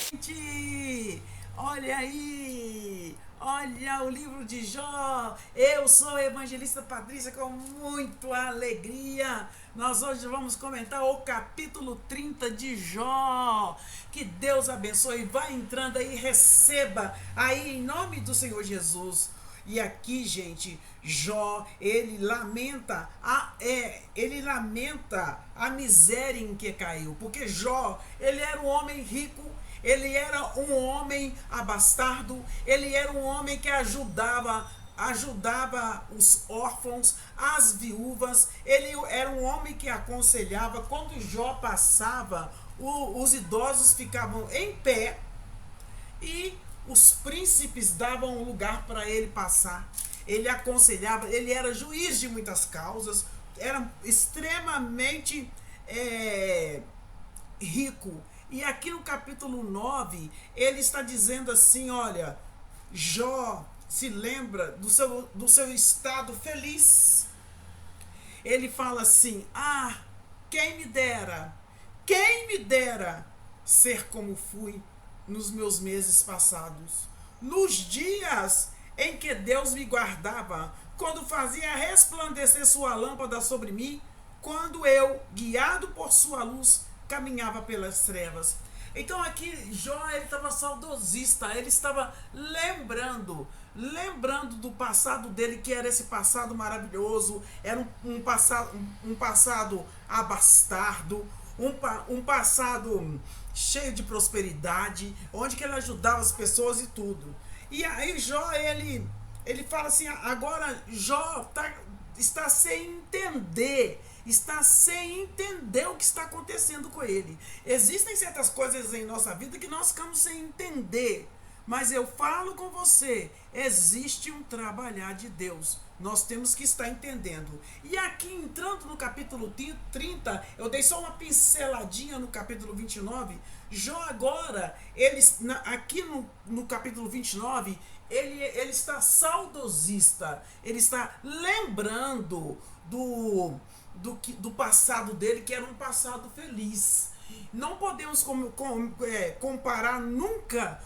Gente, olha aí, olha o livro de Jó. Eu sou a evangelista Patrícia com muita alegria. Nós hoje vamos comentar o capítulo 30 de Jó. Que Deus abençoe. Vai entrando aí, receba aí em nome do Senhor Jesus. E aqui, gente, Jó, ele lamenta a miséria em que caiu, porque Jó, ele era um homem rico, ele era um homem abastardo, ele era um homem que ajudava os órfãos, as viúvas, ele era um homem que aconselhava. Quando Jó passava, os idosos ficavam em pé e os príncipes davam lugar para ele passar. Ele aconselhava, ele era juiz de muitas causas, era extremamente rico. E aqui no capítulo 9 ele está dizendo assim: olha, Jó se lembra do seu estado feliz. Ele fala assim: ah, quem me dera ser como fui nos meus meses passados, nos dias em que Deus me guardava, quando fazia resplandecer sua lâmpada sobre mim, quando eu, guiado por sua luz, caminhava pelas trevas. Então aqui Jó, ele estava saudosista, ele estava lembrando do passado dele, que era esse passado maravilhoso, era um passado abastardo, um passado cheio de prosperidade, onde que ele ajudava as pessoas e tudo. E aí Jó, ele fala assim: agora Jó está sem entender o que está acontecendo com ele. Existem certas coisas em nossa vida que nós ficamos sem entender. Mas eu falo com você, existe um trabalhar de Deus. Nós temos que estar entendendo. E aqui, entrando no capítulo 30, eu dei só uma pinceladinha no capítulo 29. Jó agora, aqui no capítulo 29, ele está saudosista. Ele está lembrando do passado dele, que era um passado feliz. Não podemos comparar nunca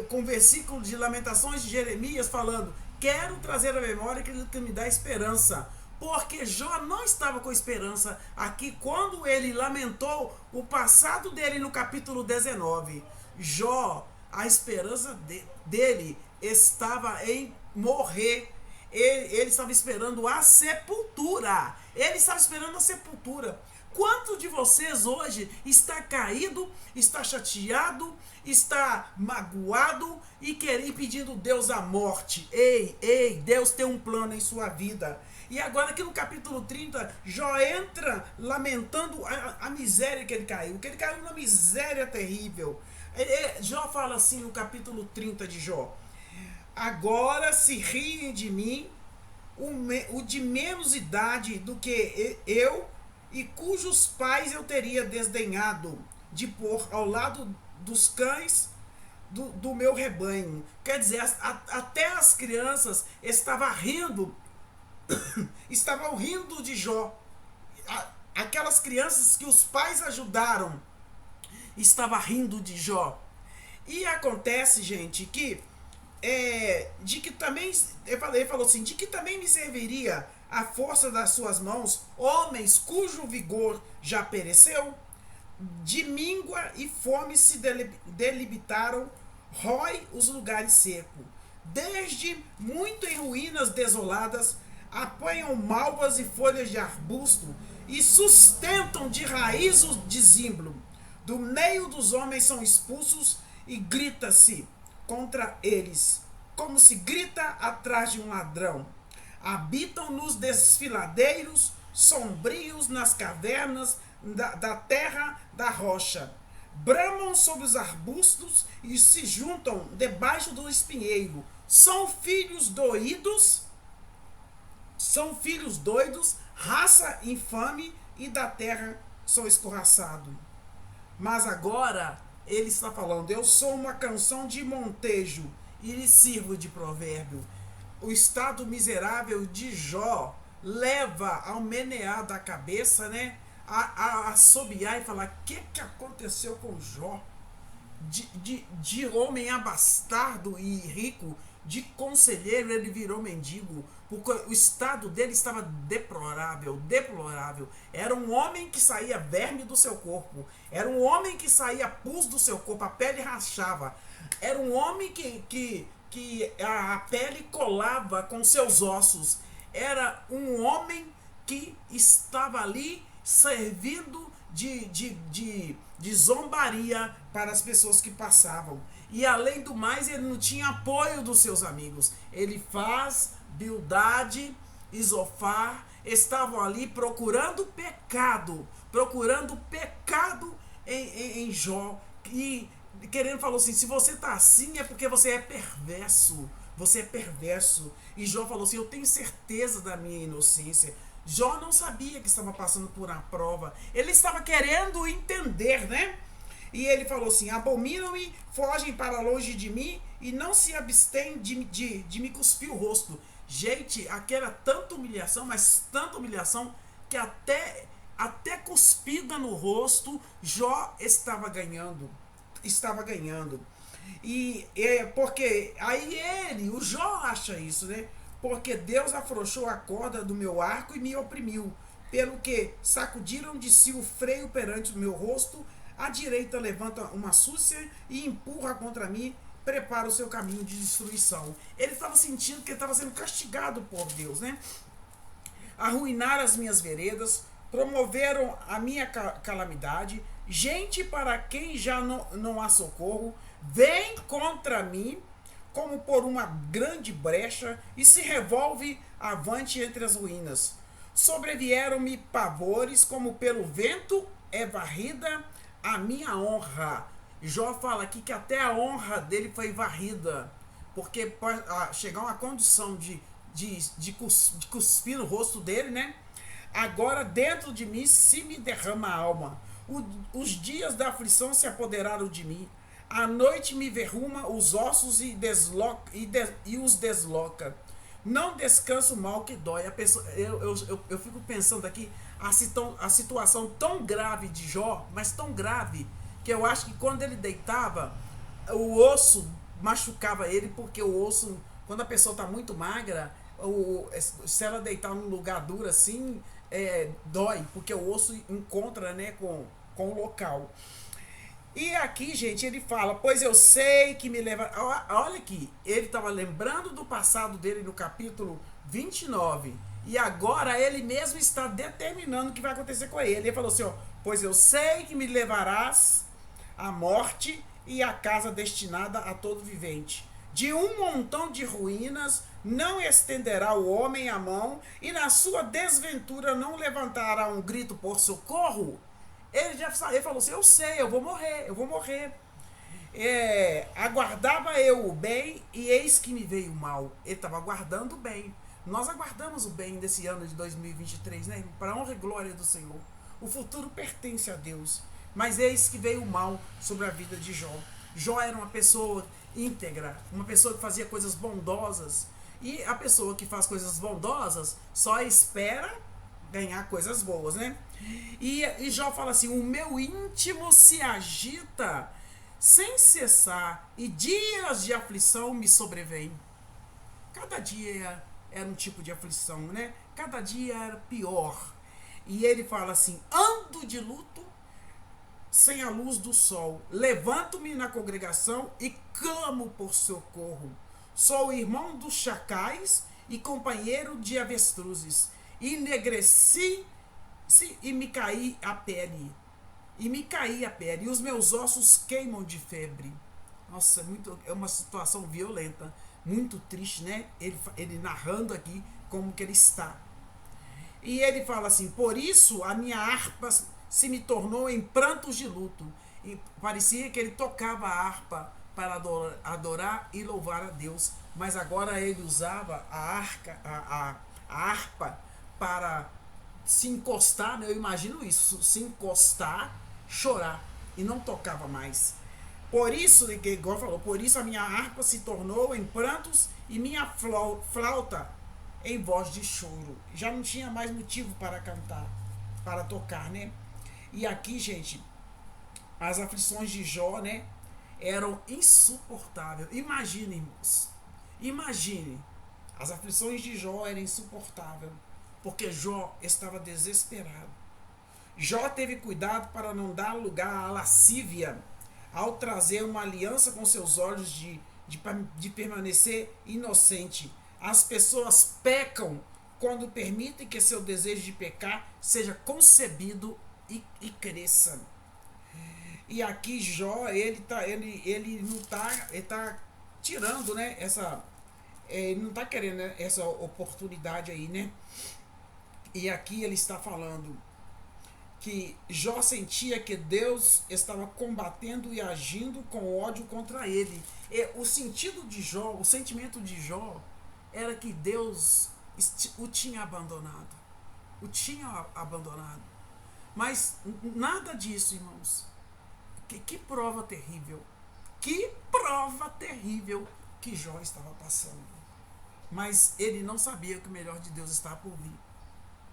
com o versículo de Lamentações de Jeremias falando: quero trazer à memória aquilo que me dá esperança. Porque Jó não estava com esperança aqui quando ele lamentou o passado dele no capítulo 19. Jó, a esperança dele estava em morrer. Ele estava esperando a sepultura. Ele estava esperando a sepultura. Quanto de vocês hoje está caído, está chateado, está magoado e pedindo Deus a morte? Ei, Deus tem um plano em sua vida. E agora aqui no capítulo 30, Jó entra lamentando a miséria que ele caiu numa miséria terrível. Jó fala assim no capítulo 30 de Jó: agora se riem de mim o de menos idade do que eu, e cujos pais eu teria desdenhado de pôr ao lado dos cães do meu rebanho. Quer dizer, até as crianças estavam rindo de Jó. Aquelas crianças que os pais ajudaram estavam rindo de Jó. E acontece, gente, que de que também ele falou assim: de que também me serviria a força das suas mãos, homens cujo vigor já pereceu? De míngua e fome se delimitaram, rói os lugares secos. Desde muito em ruínas desoladas, apanham malvas e folhas de arbusto, e sustentam de raiz o desímbolo. Do meio dos homens são expulsos, e grita-se contra eles, como se grita atrás de um ladrão. Habitam nos desfiladeiros sombrios, nas cavernas da terra da rocha. Bramam sobre os arbustos e se juntam debaixo do espinheiro. São filhos doidos, raça infame, e da terra são escorraçados. Mas agora ele está falando: eu sou uma canção de montejo e lhe sirvo de provérbio. O estado miserável de Jó leva ao menear da cabeça, né? A assobiar e falar: o que aconteceu com Jó? de homem abastardo e rico, de conselheiro, ele virou mendigo, porque o estado dele estava deplorável, deplorável. Era um homem que saía verme do seu corpo, era um homem que saía pus do seu corpo, a pele rachava, era um homem que a pele colava com seus ossos, era um homem que estava ali servindo de zombaria para as pessoas que passavam. E além do mais, ele não tinha apoio dos seus amigos. Ele faz, Bildade e Zofar estavam ali procurando pecado em Jó. E querendo falou assim: se você tá assim é porque você é perverso. Você é perverso. E Jó falou assim: eu tenho certeza da minha inocência. Jó não sabia que estava passando por uma prova. Ele estava querendo entender, né? E ele falou assim: abominam-me, fogem para longe de mim e não se abstêm de me cuspir o rosto. Gente, aqui era tanta humilhação, mas tanta humilhação, que até cuspida no rosto, Jó estava ganhando. Estava ganhando. E porque aí o Jó acha isso, né? Porque Deus afrouxou a corda do meu arco e me oprimiu, pelo que sacudiram de si o freio perante o meu rosto, a direita levanta uma súcia e empurra contra mim, prepara o seu caminho de destruição. Ele estava sentindo que ele estava sendo castigado por Deus, né? Arruinaram as minhas veredas, promoveram a minha calamidade, gente para quem já não há socorro, vem contra mim como por uma grande brecha e se revolve avante entre as ruínas. Sobrevieram-me pavores, como pelo vento é varrida a minha honra. Jó fala aqui que até a honra dele foi varrida, porque pode chegar uma condição de cuspir no rosto dele, né? Agora dentro de mim se me derrama a alma. Os dias da aflição se apoderaram de mim. A noite me verruma os ossos e os desloca. Não descanso mal que dói. A pessoa, eu fico pensando aqui a situação tão grave de Jó, mas tão grave, que eu acho que quando ele deitava, o osso machucava ele, porque o osso, quando a pessoa está muito magra, se ela deitar num lugar duro assim, dói, porque o osso encontra, né, com o local. E aqui, gente, ele fala: pois eu sei que me leva. Olha aqui, ele estava lembrando do passado dele no capítulo 29. E agora ele mesmo está determinando o que vai acontecer com ele. Ele falou assim: ó, pois eu sei que me levarás à morte e à casa destinada a todo vivente. De um montão de ruínas não estenderá o homem a mão, e na sua desventura não levantará um grito por socorro. Ele falou assim: eu sei, eu vou morrer. Aguardava eu o bem, e eis que me veio o mal. Ele estava aguardando o bem. Nós aguardamos o bem desse ano de 2023, né? Para a honra e glória do Senhor. O futuro pertence a Deus. Mas eis que veio o mal sobre a vida de Jó. Jó era uma pessoa íntegra, uma pessoa que fazia coisas bondosas. E a pessoa que faz coisas bondosas só espera ganhar coisas boas, né? E Jó fala assim: o meu íntimo se agita sem cessar, e dias de aflição me sobrevêm. Cada dia era um tipo de aflição, né? Cada dia era pior. E ele fala assim: ando de luto sem a luz do sol, levanto-me na congregação e clamo por socorro. Sou irmão dos chacais e companheiro de avestruzes. Enegreci e me caí a pele. E os meus ossos queimam de febre. Nossa, é uma situação violenta, muito triste, né? Ele narrando aqui como que ele está. E ele fala assim: por isso a minha harpa se me tornou em prantos de luto. E parecia que ele tocava a harpa para adorar e louvar a Deus, mas agora ele usava a harpa para se encostar, né? Eu imagino isso, se encostar, chorar, e não tocava mais. Por isso, igual falou, por isso a minha harpa se tornou em prantos e minha flauta em voz de choro. Já não tinha mais motivo para cantar, para tocar, né? E aqui, gente, as aflições de Jó, né? eram insuportáveis. Imagine, irmãos. Imagine. As aflições de Jó eram insuportáveis, porque Jó estava desesperado. Jó teve cuidado para não dar lugar à lascívia, ao trazer uma aliança com seus olhos de permanecer inocente. As pessoas pecam quando permitem que seu desejo de pecar seja concebido e cresça. E aqui Jó, ele não tá, ele tá tirando, né, ele não tá querendo, né, essa oportunidade aí, né? E aqui ele está falando que Jó sentia que Deus estava combatendo e agindo com ódio contra ele. E o sentido de Jó, o sentimento de Jó era que Deus o tinha abandonado. O tinha abandonado. Mas nada disso, irmãos. Que prova terrível. Que prova terrível que Jó estava passando. Mas ele não sabia que o melhor de Deus estava por vir.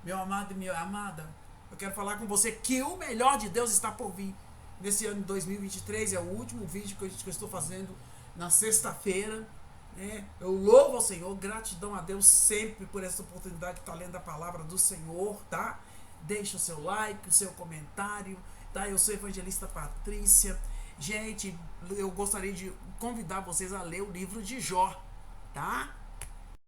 Meu amado e minha amada, eu quero falar com você que o melhor de Deus está por vir. Nesse ano de 2023, é o último vídeo que eu estou fazendo na sexta-feira. Né? Eu louvo ao Senhor, gratidão a Deus sempre por essa oportunidade de estar lendo a palavra do Senhor, tá? Deixa o seu like, o seu comentário, tá? Eu sou a evangelista Patrícia. Gente, eu gostaria de convidar vocês a ler o livro de Jó, tá?